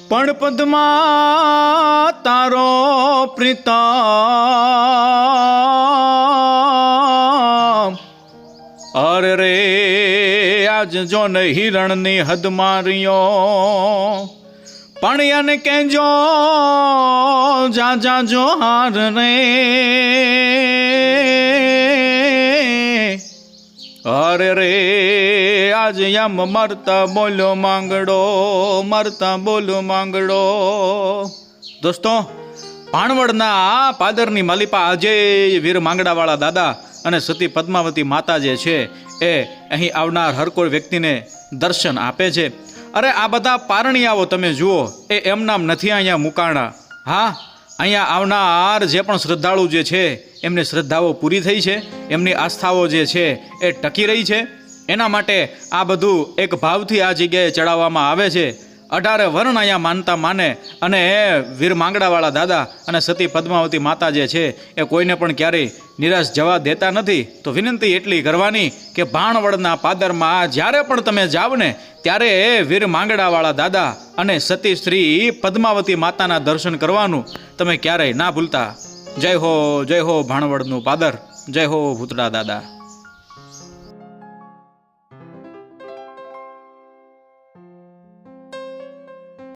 પણ પદ્મા તારો પ્રીતમ અરે રે આજ જો ને હિરણની હદ માર્યો પણ એને કેજો જા જા જો હાર રે અરે રે આજ યમ મરતા બોલ્યો માંગડો મરતા બોલ્યો માંગડો। દોસ્તો, ભાણવડના પાદરની માલિપા આજે વીર માંગડાવાળા દાદા અને સતી પદ્માવતી માતા જે છે એ અહીં આવનાર હર કોઈ વ્યક્તિને દર્શન આપે છે। અરે આ બધા પારણિયાઓ તમે જુઓ, એ એમ નામ નથી અહીંયા મુકાણા। હા, અહીંયા આવનાર જે પણ શ્રદ્ધાળુ જે છે એમની શ્રદ્ધાઓ પૂરી થઈ છે, એમની આસ્થાઓ જે છે એ ટકી રહી છે। એના માટે આ બધું એક ભાવથી આ જગ્યાએ ચડાવવામાં આવે છે। 18 વર્ણ અહીંયા માનતા માને અને વીર માંગડાવાળા દાદા અને સતી પદ્માવતી માતા જે છે એ કોઈને પણ ક્યારેય નિરાશ જવા દેતા નથી। તો વિનંતી એટલી કરવાની કે ભાણવડના પાદરમાં જ્યારે પણ તમે જાવ ને ત્યારે વીર માંગડાવાળા દાદા અને સતી શ્રી પદ્માવતી માતાના દર્શન કરવાનું તમે ક્યારેય ના ભૂલતા। જય હો ભાણવડનું પાદર, જય હો ભૂતડા દાદા।